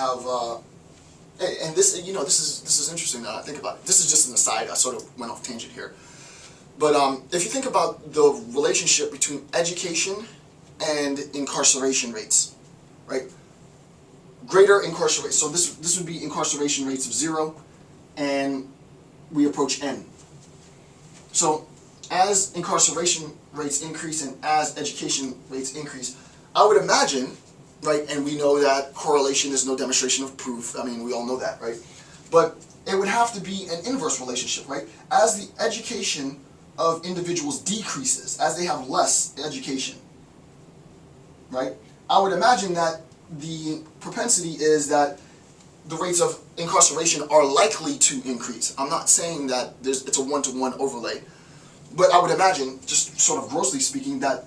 have, and this, this is interesting now I think about it. This is just an aside. I sort of went off tangent here. But if you think about the relationship between education and incarceration rates, right? Greater incarceration, so this would be incarceration rates of 0, and we approach N. So as incarceration rates increase and as education rates increase, I would imagine, right, and we know that correlation is no demonstration of proof, I mean, we all know that, right? But it would have to be an inverse relationship, right? As the education of individuals decreases, as they have less education, right? I would imagine that the propensity is that the rates of incarceration are likely to increase. I'm not saying that it's a one-to-one overlay, but I would imagine, just sort of grossly speaking, that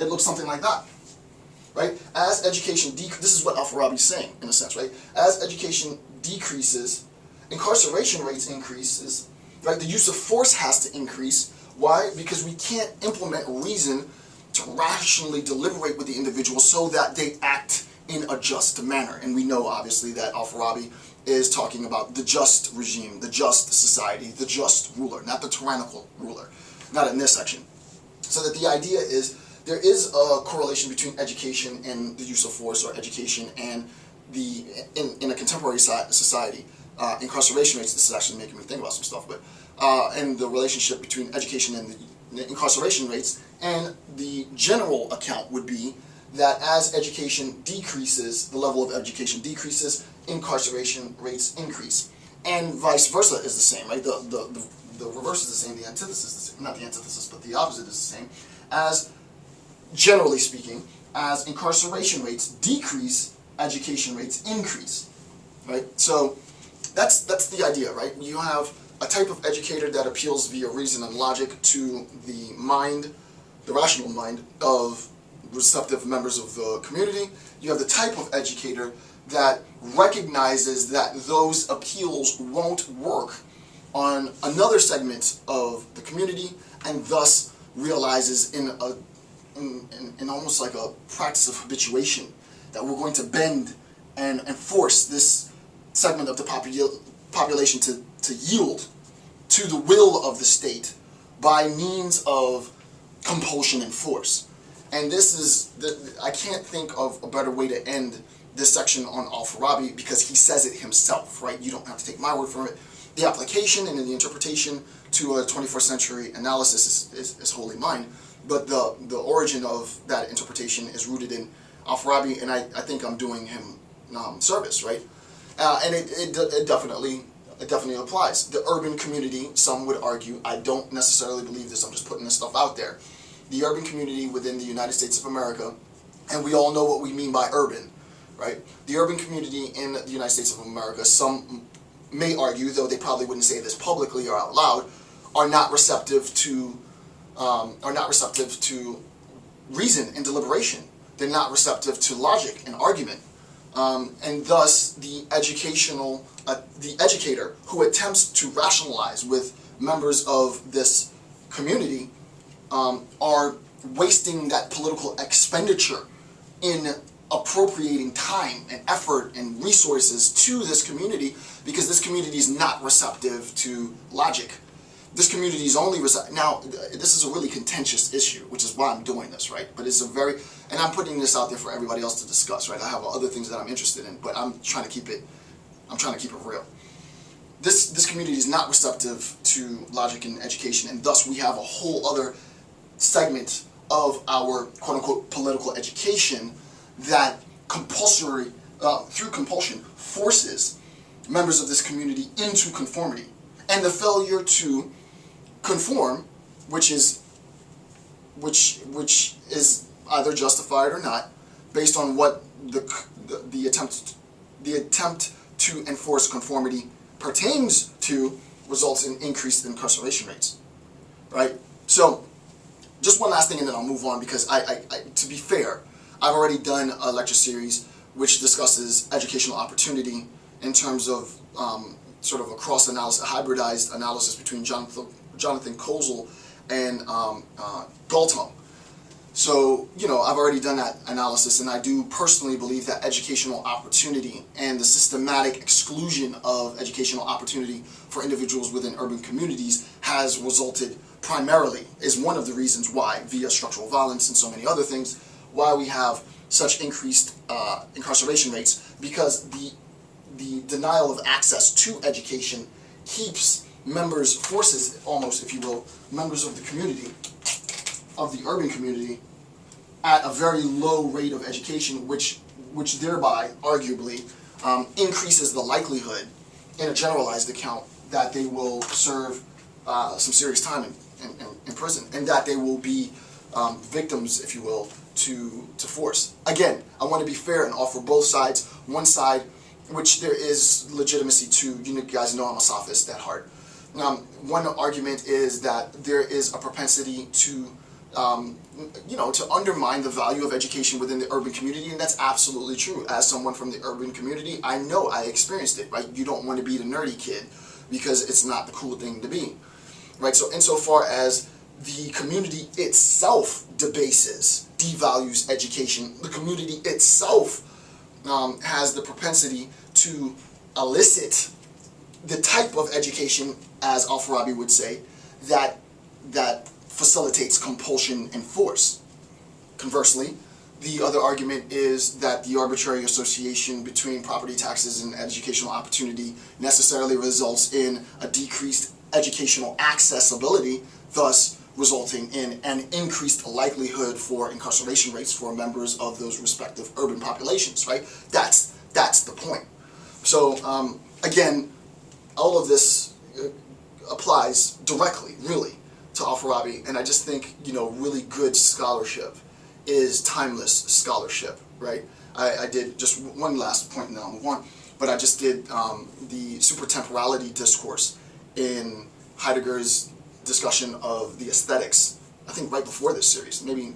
it looks something like that, right? As education this is what Al-Farabi's saying, in a sense, right? As education decreases, incarceration rates increases, right? The use of force has to increase. Why? Because we can't implement reason to rationally deliberate with the individual so that they act in a just manner. And we know, obviously, that Al-Farabi is talking about the just regime, the just society, the just ruler, not the tyrannical ruler, not in this section. So that the idea is there is a correlation between education and the use of force, or education and the, in a contemporary society, incarceration rates. This is actually making me think about some stuff, but and the relationship between education and the incarceration rates, and the general account would be that as education decreases, the level of education decreases, incarceration rates increase, and vice versa is the same, right? The reverse is the same, the antithesis is the same, not the antithesis, but the opposite is the same. As, generally speaking, as incarceration rates decrease, education rates increase, right? So that's the idea, right? You have a type of educator that appeals via reason and logic to the mind, the rational mind of receptive members of the community. You have the type of educator that recognizes that those appeals won't work on another segment of the community, and thus realizes in almost like a practice of habituation that we're going to bend and force this segment of the population to yield to the will of the state by means of compulsion and force. And this is, I can't think of a better way to end this section on Al-Farabi, because he says it himself, right? You don't have to take my word for it. The application and the interpretation to a 21st century analysis is wholly mine, but the origin of that interpretation is rooted in Al-Farabi, and I think I'm doing him service, right? And it definitely applies. The urban community, some would argue, I don't necessarily believe this, I'm just putting this stuff out there. The urban community within the United States of America, and we all know what we mean by urban, right? The urban community in the United States of America, some may argue, though they probably wouldn't say this publicly or out loud, are not receptive to reason and deliberation. They're not receptive to logic and argument. And thus, the educator who attempts to rationalize with members of this community are wasting that political expenditure in appropriating time and effort and resources to this community, because this community is not receptive to logic. This community is only now, this is a really contentious issue, which is why I'm doing this, right? But it's a very, and I'm putting this out there for everybody else to discuss, right? I have other things that I'm interested in, but I'm trying to keep it real. This community is not receptive to logic and education, and thus we have a whole other segment of our quote-unquote political education that through compulsion, forces members of this community into conformity. And the failure to conform, which is either justified or not, based on what the attempt to enforce conformity pertains to, results in increased incarceration rates, right? So, just one last thing and then I'll move on, because to be fair, I've already done a lecture series which discusses educational opportunity in terms of sort of a cross-analysis, a hybridized analysis between Jonathan Kozol and Galtung. So, I've already done that analysis, and I do personally believe that educational opportunity and the systematic exclusion of educational opportunity for individuals within urban communities has resulted primarily, is one of the reasons why, via structural violence and so many other things, why we have such increased incarceration rates, because the denial of access to education keeps forces almost, if you will, members of the community, of the urban community, at a very low rate of education, which thereby, arguably, increases the likelihood, in a generalized account, that they will serve some serious time in prison, and that they will be victims, if you will, to force. Again, I want to be fair and offer both sides. One side, which there is legitimacy to, you guys know I'm a sophist at heart. One argument is that there is a propensity to to undermine the value of education within the urban community, and that's absolutely true. As someone from the urban community, I know, I experienced it, right? You don't want to be the nerdy kid because it's not the cool thing to be, right? So insofar as the community itself devalues education, the community itself has the propensity to elicit the type of education, as Al-Farabi would say, that facilitates compulsion and force. Conversely, the other argument is that the arbitrary association between property taxes and educational opportunity necessarily results in a decreased educational accessibility, thus resulting in an increased likelihood for incarceration rates for members of those respective urban populations, right? That's the point. So, again, all of this applies directly, really, to Al-Farabi, and I just think, really good scholarship is timeless scholarship, right? I did just one last point, and then I'll move on, but I just did the supertemporality discourse in Heidegger's discussion of the aesthetics, I think right before this series, maybe,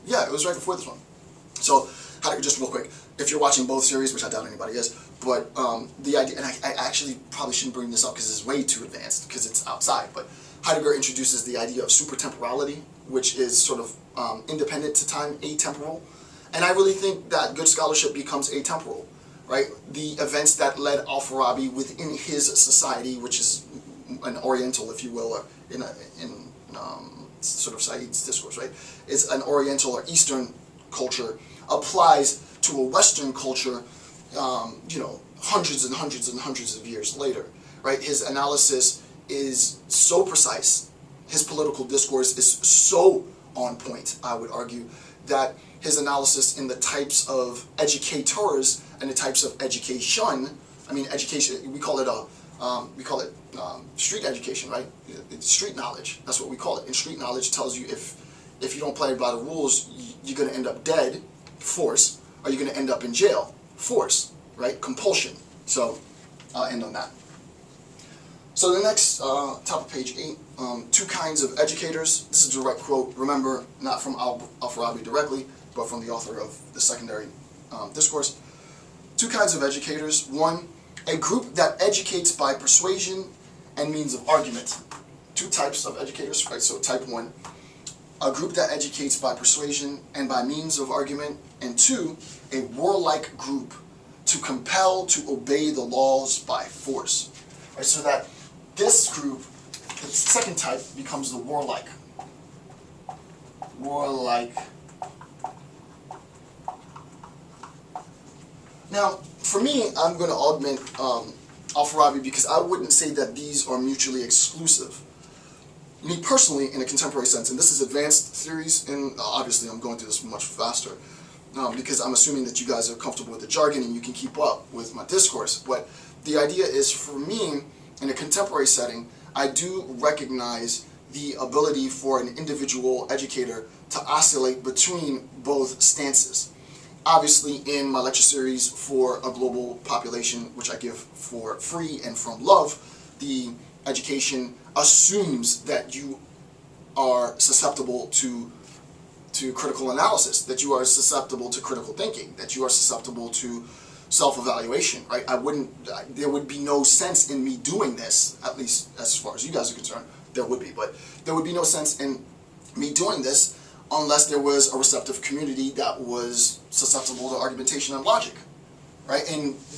yeah, it was right before this one. So, Heidegger, just real quick, if you're watching both series, which I doubt anybody is, but the idea, and I actually probably shouldn't bring this up because it's way too advanced, because it's outside, but Heidegger introduces the idea of supertemporality, which is sort of independent to time, atemporal, and I really think that good scholarship becomes atemporal, right? The events that led Al-Farabi within his society, which is an Oriental, if you will, or in sort of Said's discourse, right, is an Oriental or Eastern culture, applies to a Western culture, hundreds and hundreds and hundreds of years later, right? His analysis is so precise, his political discourse is so on point, I would argue, that his analysis in the types of educators and the types of education, education, we call it street education, right? It's street knowledge, that's what we call it. And street knowledge tells you if you don't play by the rules, you're going to end up dead, force, or you're going to end up in jail, force, right? Compulsion. So I'll end on that. So the next, top of page 8, two kinds of educators. This is a direct quote, remember, not from Al-Farabi directly, but from the author of the secondary discourse. Two kinds of educators. One, a group that educates by persuasion and means of argument. Two types of educators, right? So type 1, a group that educates by persuasion and by means of argument. And 2, a warlike group to compel to obey the laws by force. Right? So that this group, the second type, becomes the warlike. Now, for me, I'm going to augment Al-Farabi because I wouldn't say that these are mutually exclusive. Me personally, in a contemporary sense, and this is advanced theories, and obviously I'm going through this much faster because I'm assuming that you guys are comfortable with the jargon and you can keep up with my discourse. But the idea is, for me, in a contemporary setting, I do recognize the ability for an individual educator to oscillate between both stances. Obviously, in my lecture series for a global population, which I give for free and from love, the education assumes that you are susceptible to critical analysis, that you are susceptible to critical thinking, that you are susceptible to self-evaluation, right? There would be no sense in me doing this, at least as far as you guys are concerned, there would be, but there would be no sense in me doing this unless there was a receptive community that was susceptible to argumentation and logic, right? And